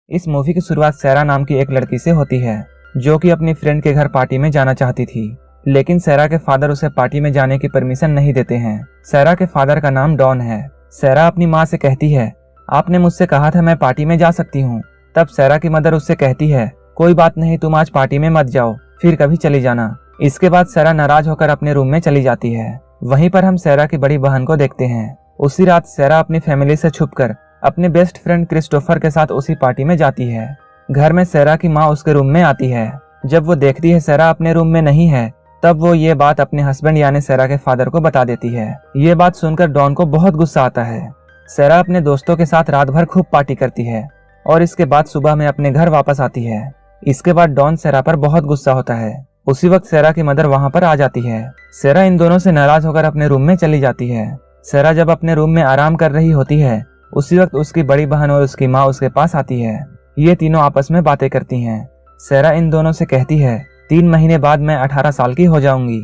इस मूवी की शुरुआत सैरा नाम की एक लड़की से होती है जो कि अपनी फ्रेंड के घर पार्टी में जाना चाहती थी, लेकिन सैरा के फादर उसे पार्टी में जाने की परमिशन नहीं देते हैं। सैरा के फादर का नाम डॉन है। सैरा अपनी माँ से कहती है, आपने मुझसे कहा था मैं पार्टी में जा सकती हूँ। तब सैरा की मदर उससे कहती है, कोई बात नहीं, तुम आज पार्टी में मत जाओ, फिर कभी चली जाना। इसके बाद सैरा नाराज होकर अपने रूम में चली जाती है। वहीं पर हम सैरा की बड़ी बहन को देखते हैं। उसी रात सैरा अपनी फैमिली से छुपकर अपने बेस्ट फ्रेंड क्रिस्टोफर के साथ उसी पार्टी में जाती है। घर में सैरा की माँ उसके रूम में आती है। जब वो देखती है सैरा अपने रूम में नहीं है, तब वो ये बात अपने हस्बैंड यानी सैरा के फादर को बता देती है। ये बात सुनकर डॉन को बहुत गुस्सा आता है। सैरा अपने दोस्तों के साथ रात भर खूब पार्टी करती है और इसके बाद सुबह में अपने घर वापस आती है। इसके बाद डॉन सैरा पर बहुत गुस्सा होता है। उसी वक्त सैरा की मदर वहां पर आ जाती है। सैरा इन दोनों से नाराज होकर अपने रूम में चली जाती है। सैरा जब अपने रूम में आराम कर रही होती है, उसी वक्त उसकी बड़ी बहन और उसकी माँ उसके पास आती है। ये तीनों आपस में बातें करती हैं। सैरा इन दोनों से कहती है, 3 महीने बाद मैं 18 साल की हो जाऊंगी।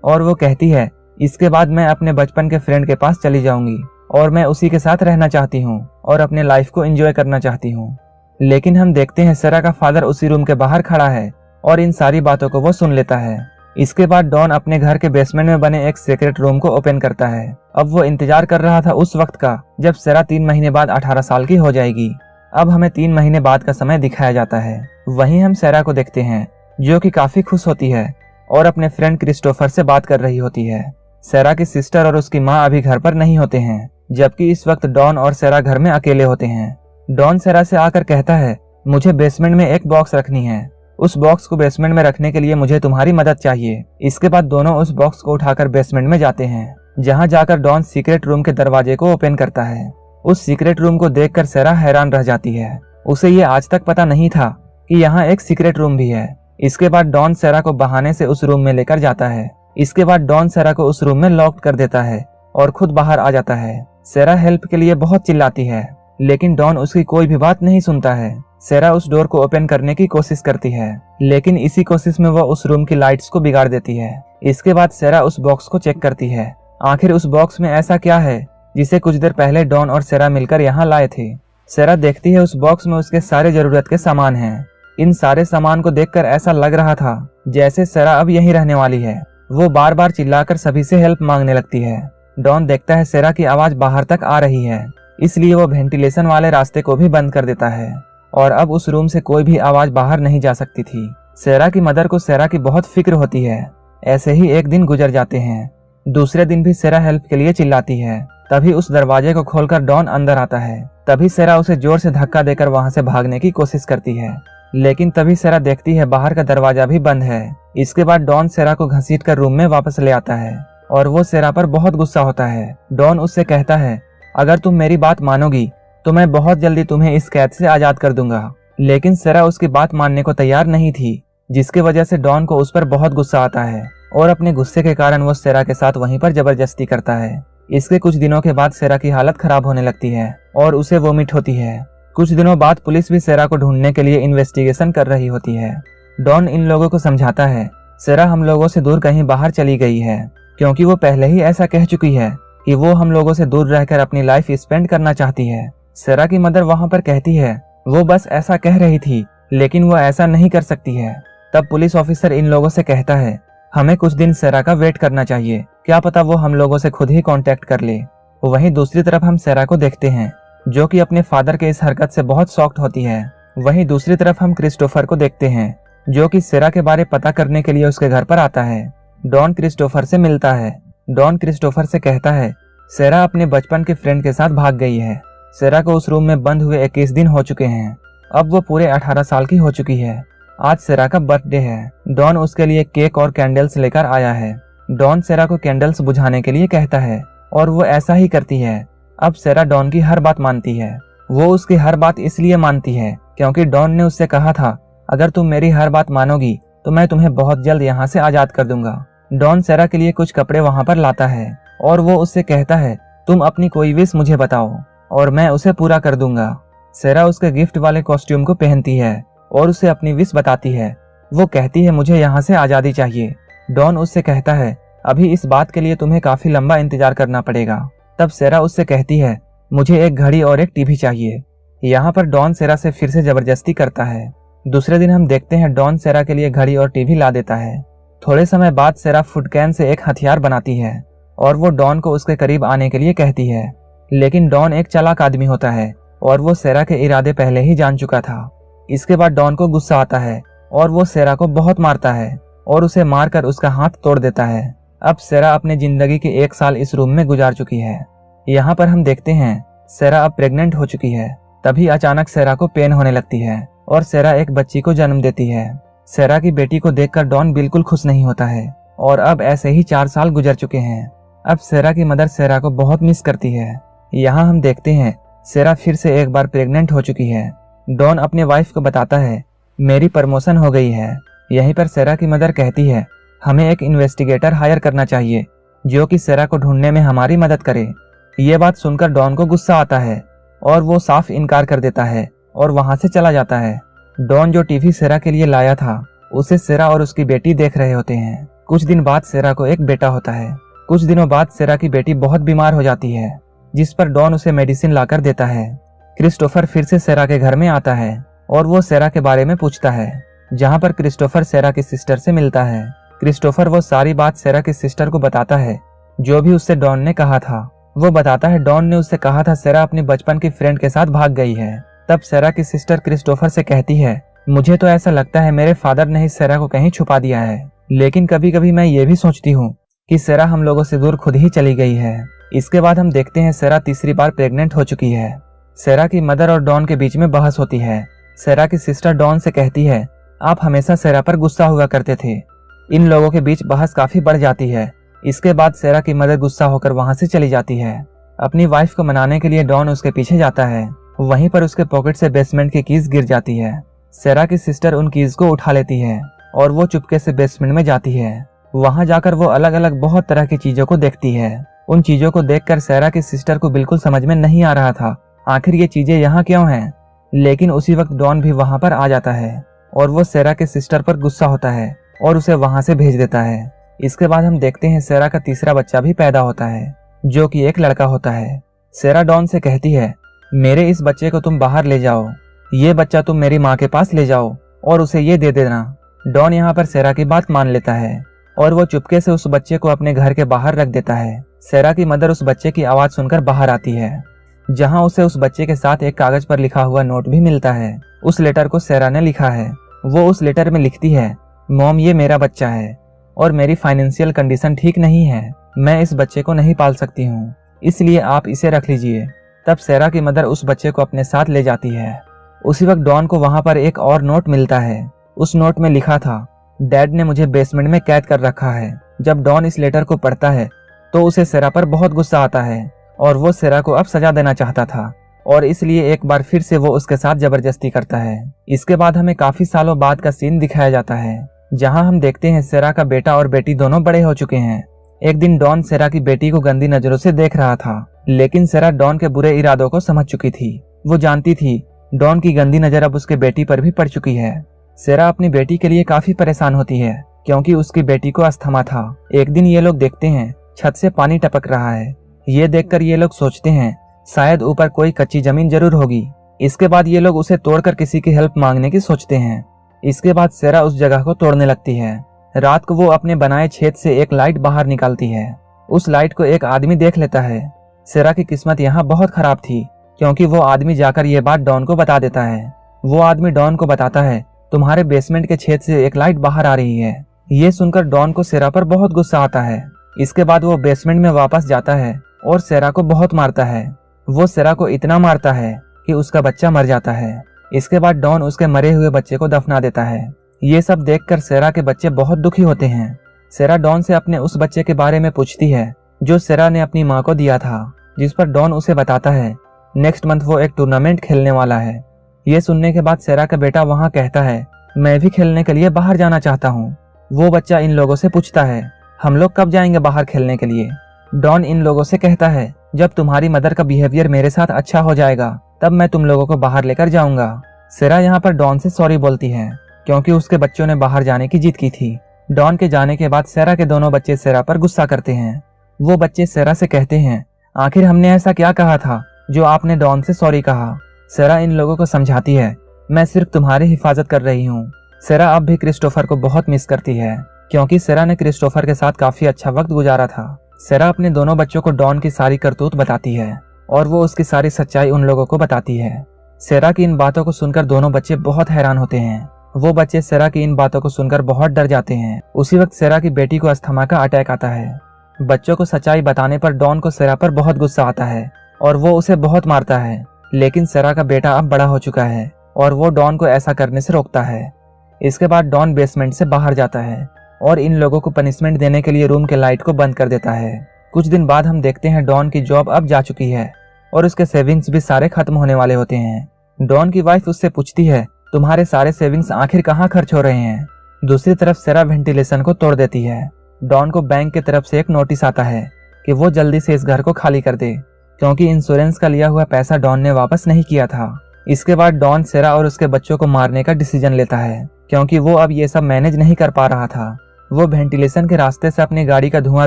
और वो कहती है, इसके बाद मैं अपने बचपन के फ्रेंड के पास चली जाऊंगी और मैं उसी के साथ रहना चाहती हूँ और अपने लाइफ को एंजॉय करना चाहती हूँ। लेकिन हम देखते हैं सैरा का फादर उसी रूम के बाहर खड़ा है और इन सारी बातों को वो सुन लेता है। इसके बाद डॉन अपने घर के बेसमेंट में बने एक सीक्रेट रूम को ओपन करता है। अब वो इंतजार कर रहा था उस वक्त का जब सैरा 3 महीने बाद 18 साल की हो जाएगी। अब हमें 3 महीने बाद का समय दिखाया जाता है। वहीं हम सैरा को देखते हैं जो कि काफी खुश होती है और अपने फ्रेंड क्रिस्टोफर से बात कर रही होती है। सैरा की सिस्टर और उसकी माँ अभी घर पर नहीं होते हैं, जबकि इस वक्त डॉन और सैरा घर में अकेले होते हैं। डॉन सैरा से आकर कहता है, मुझे बेसमेंट में एक बॉक्स रखनी है। उस बॉक्स को बेसमेंट में रखने के लिए मुझे तुम्हारी मदद चाहिए। इसके बाद दोनों उस बॉक्स को उठाकर बेसमेंट में जाते हैं, जहां जाकर डॉन सीक्रेट रूम के दरवाजे को ओपन करता है। उस सीक्रेट रूम को देखकर सैरा हैरान रह जाती है। उसे ये आज तक पता नहीं था कि यहाँ एक सीक्रेट रूम भी है। इसके बाद डॉन सैरा को बहाने से उस रूम में लेकर जाता है। इसके बाद डॉन सैरा को उस रूम में लॉक कर देता है और खुद बाहर आ जाता है। सैरा हेल्प के लिए बहुत चिल्लाती है, लेकिन डॉन उसकी कोई भी बात नहीं सुनता है। सैरा उस डोर को ओपन करने की कोशिश करती है, लेकिन इसी कोशिश में वह उस रूम की लाइट्स को बिगाड़ देती है। इसके बाद सैरा उस बॉक्स को चेक करती है। आखिर उस बॉक्स में ऐसा क्या है जिसे कुछ देर पहले डॉन और सैरा मिलकर यहाँ लाए थे। सैरा देखती है उस बॉक्स में उसके सारे जरूरत के सामान हैं। इन सारे सामान को देखकर ऐसा लग रहा था जैसे सैरा अब यहीं रहने वाली है। वो बार बार चिल्लाकर सभी से हेल्प मांगने लगती है। डॉन देखता है सैरा की आवाज बाहर तक आ रही है, इसलिए वो वेंटिलेशन वाले रास्ते को भी बंद कर देता है और अब उस रूम से कोई भी आवाज बाहर नहीं जा सकती थी। सैरा की मदर को सैरा की बहुत फिक्र होती है। ऐसे ही एक दिन गुजर जाते हैं। दूसरे दिन भी सैरा हेल्प के लिए चिल्लाती है। तभी उस दरवाजे को खोलकर डॉन अंदर आता है। तभी सैरा उसे जोर से धक्का देकर वहां से भागने की कोशिश करती है, लेकिन तभी सैरा देखती है बाहर का दरवाजा भी बंद है। इसके बाद डॉन सैरा को घसीटकर रूम में वापस ले आता है और वो सैरा पर बहुत गुस्सा होता है। डॉन उससे कहता है, अगर तुम मेरी बात मानोगी तो मैं बहुत जल्दी तुम्हें इस कैद से आजाद कर दूंगा। लेकिन सैरा उसकी बात मानने को तैयार नहीं थी, जिसकी वजह से डॉन को उस पर बहुत गुस्सा आता है और अपने गुस्से के कारण वो सैरा के साथ वहीं पर जबरदस्ती करता है। इसके कुछ दिनों के बाद सैरा की हालत खराब होने लगती है और उसे वोमिट होती है। कुछ दिनों बाद पुलिस भी सैरा को ढूंढने के लिए इन्वेस्टिगेशन कर रही होती है। डॉन इन लोगों को समझाता है, सैरा हम लोगों से दूर कहीं बाहर चली गई है, क्योंकि वो पहले ही ऐसा कह चुकी है कि वो हम लोगों से दूर रहकर अपनी लाइफ स्पेंड करना चाहती है। सैरा की मदर वहां पर कहती है, वो बस ऐसा कह रही थी, लेकिन वो ऐसा नहीं कर सकती है। तब पुलिस ऑफिसर इन लोगों से कहता है, हमें कुछ दिन सैरा का वेट करना चाहिए, क्या पता वो हम लोगों से खुद ही कांटेक्ट कर ले। वहीं दूसरी तरफ हम सैरा को देखते हैं, जो कि अपने फादर के इस हरकत से बहुत शॉक्ड होती है। वहीं दूसरी तरफ हम क्रिस्टोफर को देखते हैं, जो कि सैरा के बारे पता करने के लिए उसके घर पर आता है। डॉन क्रिस्टोफर से मिलता है। डॉन क्रिस्टोफर से कहता है, सैरा अपने बचपन के फ्रेंड के साथ भाग गई है। सैरा को उस रूम में बंद हुए 21 दिन हो चुके हैं। अब वो पूरे 18 साल की हो चुकी है। आज सैरा का बर्थडे है। डॉन उसके लिए केक और कैंडल्स लेकर आया है। डॉन सैरा को कैंडल्स बुझाने के लिए कहता है और वो ऐसा ही करती है। अब सैरा डॉन की हर बात मानती है। वो उसकी हर बात इसलिए मानती है क्योंकि डॉन ने उससे कहा था, अगर तुम मेरी हर बात मानोगी तो मैं तुम्हें बहुत जल्द यहाँ से आजाद कर दूंगा। डॉन सैरा के लिए कुछ कपड़े वहाँ पर लाता है और वो उससे कहता है, तुम अपनी कोई विश मुझे बताओ और मैं उसे पूरा कर दूंगा। सैरा उसके गिफ्ट वाले कॉस्ट्यूम को पहनती है और उसे अपनी विश बताती है। वो कहती है, मुझे यहाँ से आजादी चाहिए। डॉन उससे कहता है, अभी इस बात के लिए तुम्हें काफी लंबा इंतजार करना पड़ेगा। तब सैरा उससे कहती है, मुझे एक घड़ी और एक टीवी चाहिए। यहाँ पर डॉन सेरा से फिर से जबरदस्ती करता है। दूसरे दिन हम देखते हैं डॉन सेरा के लिए घड़ी और टीवी ला देता है। थोड़े समय बाद सेरा फूड कैन से एक हथियार बनाती है और वो डॉन को उसके करीब आने के लिए कहती है, लेकिन डॉन एक चालाक आदमी होता है और वो सेरा के इरादे पहले ही जान चुका था। इसके बाद डॉन को गुस्सा आता है और वो सेरा को बहुत मारता है और उसे मारकर उसका हाथ तोड़ देता है। अब सेरा अपने जिंदगी के 1 साल इस रूम में गुजार चुकी है। यहाँ पर हम देखते हैं सेरा अब प्रेग्नेंट हो चुकी है। तभी अचानक सेरा को पेन होने लगती है और सेरा एक बच्ची को जन्म देती है। सेरा की बेटी को देखकर डॉन बिल्कुल खुश नहीं होता है और अब ऐसे ही 4 साल गुजर चुके हैं। अब सेरा की मदर सेरा को बहुत मिस करती है। यहाँ हम देखते हैं सेरा फिर से एक बार प्रेग्नेंट हो चुकी है। डॉन अपने वाइफ को बताता है, मेरी प्रमोशन हो गई है। यहीं पर सेरा की मदर कहती है, हमें एक इन्वेस्टिगेटर हायर करना चाहिए जो कि सेरा को ढूंढने में हमारी मदद करे। ये बात सुनकर डॉन को गुस्सा आता है और वो साफ इनकार कर देता है और वहां से चला जाता है। डॉन जो टीवी सेरा के लिए लाया था उसे सेरा और उसकी बेटी देख रहे होते हैं। कुछ दिन बाद सेरा को एक बेटा होता है। कुछ दिनों बाद सेरा की बेटी बहुत बीमार हो जाती है, जिस पर डॉन उसे मेडिसिन लाकर देता है। क्रिस्टोफर फिर से सेरा के घर में आता है और वो सेरा के बारे में पूछता है, जहाँ पर क्रिस्टोफर सेरा की सिस्टर से मिलता है। क्रिस्टोफर वो सारी बात सेरा की सिस्टर को बताता है जो भी उससे डॉन ने कहा था। वो बताता है डॉन ने उससे कहा था सेरा अपनी बचपन की फ्रेंड के साथ भाग गई है। तब सेरा की सिस्टर क्रिस्टोफर से कहती है, मुझे तो ऐसा लगता है मेरे फादर ने ही सेरा को कहीं छुपा दिया है, लेकिन कभी कभी मैं ये भी सोचती हूँ कि सेरा हम लोगों से दूर खुद ही चली गई है। इसके बाद हम देखते हैं सेरा तीसरी बार प्रेग्नेंट हो चुकी है। सेरा की मदर और डॉन के बीच में बहस होती है। सेरा की सिस्टर डॉन से कहती है, आप हमेशा सेरा पर गुस्सा हुआ करते थे। इन लोगों के बीच बहस काफी बढ़ जाती है। इसके बाद सेरा की मदर गुस्सा होकर वहां से चली जाती है। अपनी वाइफ को मनाने के लिए डॉन उसके पीछे जाता है। वहीं पर उसके पॉकेट से बेसमेंट की कीज गिर जाती है। सेरा की सिस्टर उन कीज को उठा लेती है और वो चुपके से बेसमेंट में जाती है। वहां जाकर वो अलग अलग बहुत तरह की चीजों को देखती है। उन चीजों को देखकर सेरा की सिस्टर को बिल्कुल समझ में नहीं आ रहा था आखिर ये चीजें यहाँ क्यों हैं। लेकिन उसी वक्त डॉन भी वहां पर आ जाता है और वो सेरा के सिस्टर पर गुस्सा होता है और उसे वहां से भेज देता है। इसके बाद हम देखते हैं सेरा का तीसरा बच्चा भी पैदा होता है जो कि एक लड़का होता है। सेरा डॉन से कहती है, मेरे इस बच्चे को तुम बाहर ले जाओ, ये बच्चा तुम मेरी माँ के पास ले जाओ और उसे ये दे देना। डॉन यहाँ पर सेरा की बात मान लेता है और वो चुपके से उस बच्चे को अपने घर के बाहर रख देता है। सेरा की मदर उस बच्चे की आवाज सुनकर बाहर आती है, जहाँ उसे उस बच्चे के साथ एक कागज पर लिखा हुआ नोट भी मिलता है। उस लेटर को सेरा ने लिखा है। वो उस लेटर में लिखती है, मॉम ये मेरा बच्चा है और मेरी फाइनेंशियल कंडीशन ठीक नहीं है, मैं इस बच्चे को नहीं पाल सकती हूँ, इसलिए आप इसे रख लीजिए। तब सेरा की मदर उस बच्चे को अपने साथ ले जाती है। उसी वक्त डॉन को वहां पर एक और नोट मिलता है। उस नोट में लिखा था, डैड ने मुझे बेसमेंट में कैद कर रखा है। जब डॉन इस लेटर को पढ़ता है तो उसे सेरा पर बहुत गुस्सा आता है और वो सेरा को अब सजा देना चाहता था और इसलिए एक बार फिर से वो उसके साथ जबरदस्ती करता है। इसके बाद हमें काफी सालों बाद का सीन दिखाया जाता है, जहां हम देखते हैं सेरा का बेटा और बेटी दोनों बड़े हो चुके हैं। एक दिन डॉन सेरा की बेटी को गंदी नजरों से देख रहा था, लेकिन सेरा डॉन के बुरे इरादों को समझ चुकी थी। वो जानती थी डॉन की गंदी नजर अब उसके बेटी पर भी पड़ चुकी है। सेरा अपनी बेटी के लिए काफी परेशान होती है क्योंकि उसकी बेटी को अस्थमा था। एक दिन ये लोग देखते हैं छत से पानी टपक रहा है। ये देखकर ये लोग सोचते हैं शायद ऊपर कोई कच्ची जमीन जरूर होगी। इसके बाद ये लोग उसे तोड़कर किसी की हेल्प मांगने की सोचते हैं। इसके बाद सेरा उस जगह को तोड़ने लगती है। रात को वो अपने बनाए छेद से एक लाइट बाहर निकालती है। उस लाइट को एक आदमी देख लेता है। सेरा की किस्मत यहाँ बहुत खराब थी क्योंकि वो आदमी जाकर ये बात डॉन को बता देता है। वो आदमी डॉन को बताता है, तुम्हारे बेसमेंट के छेद से एक लाइट बाहर आ रही है। ये सुनकर डॉन को सेरा पर बहुत गुस्सा आता है। इसके बाद वो बेसमेंट में वापस जाता है और सेरा को बहुत मारता है। वो सेरा को इतना मारता है कि उसका बच्चा मर जाता है। इसके बाद डॉन उसके मरे हुए बच्चे को दफना देता है। ये सब देखकर सेरा के बच्चे बहुत दुखी होते हैं। सेरा डॉन से अपने उस बच्चे के बारे में पूछती है जो सेरा ने अपनी माँ को दिया था, जिस पर डॉन उसे बताता है नेक्स्ट मंथ वो एक टूर्नामेंट खेलने वाला है। ये सुनने के बाद सेरा का बेटा वहाँ कहता है, मैं भी खेलने के लिए बाहर जाना चाहता हूँ। वो बच्चा इन लोगों से पूछता है, हम लोग कब जाएंगे बाहर खेलने के लिए। डॉन इन लोगों से कहता है, जब तुम्हारी मदर का बिहेवियर मेरे साथ अच्छा हो जाएगा तब मैं तुम लोगों को बाहर लेकर जाऊंगा। सेरा यहाँ पर डॉन से सॉरी बोलती है क्योंकि उसके बच्चों ने बाहर जाने की जिद की थी। डॉन के जाने के बाद सेरा के दोनों बच्चे सेरा पर गुस्सा करते हैं। वो बच्चे सेरा से कहते हैं, आखिर हमने ऐसा क्या कहा था जो आपने डॉन से सॉरी कहा। सेरा इन लोगों को समझाती है, मैं सिर्फ तुम्हारी हिफाजत कर रही हूँ। सेरा अब भी क्रिस्टोफर को बहुत मिस करती है, क्योंकि सेरा ने क्रिस्टोफर के साथ काफी अच्छा वक्त गुजारा था। सेरा अपने दोनों बच्चों को डॉन की सारी करतूत बताती है और वो उसकी सारी सच्चाई उन लोगों को बताती है। सेरा की इन बातों को सुनकर दोनों बच्चे बहुत हैरान होते हैं। वो बच्चे सेरा की इन बातों को सुनकर बहुत डर जाते हैं। उसी वक्त सेरा की बेटी को अस्थमा का अटैक आता है। बच्चों को सच्चाई बताने पर डॉन को सेरा पर बहुत गुस्सा आता है और वो उसे बहुत मारता है। लेकिन सेरा का बेटा अब बड़ा हो चुका है और वो डॉन को ऐसा करने से रोकता है। इसके बाद डॉन बेसमेंट से बाहर जाता है और इन लोगों को पनिशमेंट देने के लिए रूम के लाइट को बंद कर देता है। कुछ दिन बाद हम देखते हैं डॉन की जॉब अब जा चुकी है और उसके सेविंग्स भी सारे खत्म होने वाले होते हैं। डॉन की वाइफ उससे पूछती है, तुम्हारे सारे सेविंग्स आखिर कहाँ खर्च हो रहे हैं। दूसरी तरफ सेरा वेंटिलेशन को तोड़ देती है। डॉन को बैंक की तरफ से एक नोटिस आता है कि वो जल्दी से इस घर को खाली कर दे, क्योंकि इंश्योरेंस का लिया हुआ पैसा डॉन ने वापस नहीं किया था। इसके बाद डॉन सेरा और उसके बच्चों को मारने का डिसीजन लेता है, क्योंकि वो अब ये सब मैनेज नहीं कर पा रहा था। वो वेंटिलेशन के रास्ते से अपनी गाड़ी का धुआं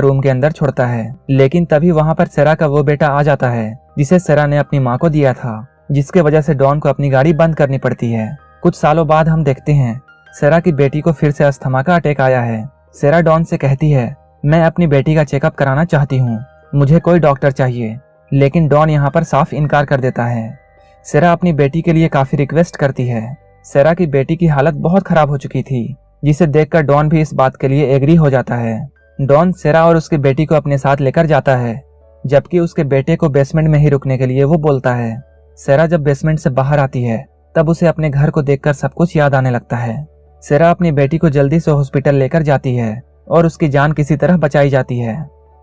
रूम के अंदर छोड़ता है, लेकिन तभी वहाँ पर सेरा का वो बेटा आ जाता है जिसे सेरा ने अपनी माँ को दिया था, जिसके वजह से डॉन को अपनी गाड़ी बंद करनी पड़ती है। कुछ सालों बाद हम देखते हैं सेरा की बेटी को फिर से अस्थमा का अटैक आया है। सेरा डॉन से कहती है, मैं अपनी बेटी का चेकअप कराना चाहती हूँ, मुझे कोई डॉक्टर चाहिए। लेकिन डॉन यहाँ पर साफ इनकार कर देता है। सेरा अपनी बेटी के लिए काफी रिक्वेस्ट करती है। सेरा की बेटी की हालत बहुत खराब हो चुकी थी, जिसे देखकर डॉन भी इस बात के लिए एग्री हो जाता है। डॉन सेरा और उसकी बेटी को अपने साथ लेकर जाता है, जबकि उसके बेटे को बेसमेंट में ही रुकने के लिए वो बोलता है। सेरा जब बेसमेंट से बाहर आती है तब उसे अपने घर को देखकर सब कुछ याद आने लगता है। सेरा अपनी बेटी को जल्दी से हॉस्पिटल लेकर जाती है और उसकी जान किसी तरह बचाई जाती है।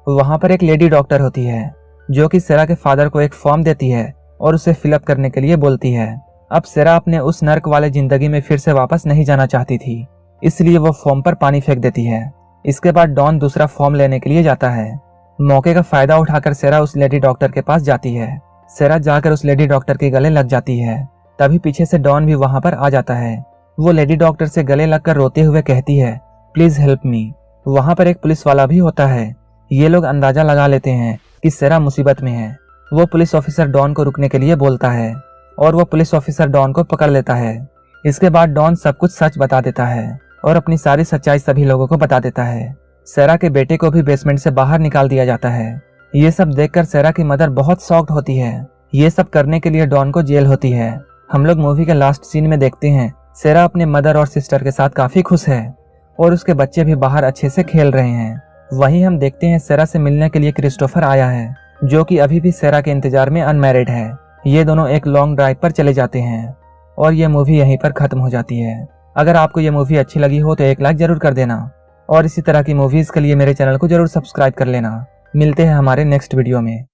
वहाँ पर एक लेडी डॉक्टर होती है जो कि सेरा के फादर को एक फॉर्म देती है और उसे फिलअप करने के लिए बोलती है। अब सेरा अपने उस नर्क वाले जिंदगी में फिर से वापस नहीं जाना चाहती थी, इसलिए वो फॉर्म पर पानी फेंक देती है। इसके बाद डॉन दूसरा फॉर्म लेने के लिए जाता है। मौके का फायदा उठाकर सेरा उस लेडी डॉक्टर के पास जाती है। सेरा जाकर उस लेडी डॉक्टर के गले लग जाती है। तभी पीछे से डॉन भी वहां पर आ जाता है। वो लेडी डॉक्टर से गले लगकर रोते हुए कहती है, प्लीज हेल्प मी। वहां पर एक पुलिस वाला भी होता है। ये लोग अंदाजा लगा लेते हैं कि सेरा मुसीबत में है। वो पुलिस ऑफिसर डॉन को रुकने के लिए बोलता है और वो पुलिस ऑफिसर डॉन को पकड़ लेता है। इसके बाद डॉन सब कुछ सच बता देता है और अपनी सारी सच्चाई सभी लोगों को बता देता है। सेरा के बेटे को भी बेसमेंट से बाहर निकाल दिया जाता है। ये सब देखकर सेरा की मदर बहुत शॉक्ड होती है। ये सब करने के लिए डॉन को जेल होती है। हम लोग मूवी के लास्ट सीन में देखते हैं सेरा अपने मदर और सिस्टर के साथ काफी खुश है और उसके बच्चे भी बाहर अच्छे से खेल रहे हैं। वहीं हम देखते हैं सेरा से मिलने के लिए क्रिस्टोफर आया है, जो कि अभी भी सेरा के इंतजार में अनमैरिड है। ये दोनों एक लॉन्ग ड्राइव पर चले जाते हैं और ये मूवी यहीं पर खत्म हो जाती है। अगर आपको ये मूवी अच्छी लगी हो तो एक लाइक जरूर कर देना और इसी तरह की मूवीज के लिए मेरे चैनल को जरूर सब्सक्राइब कर लेना। मिलते हैं हमारे नेक्स्ट वीडियो में।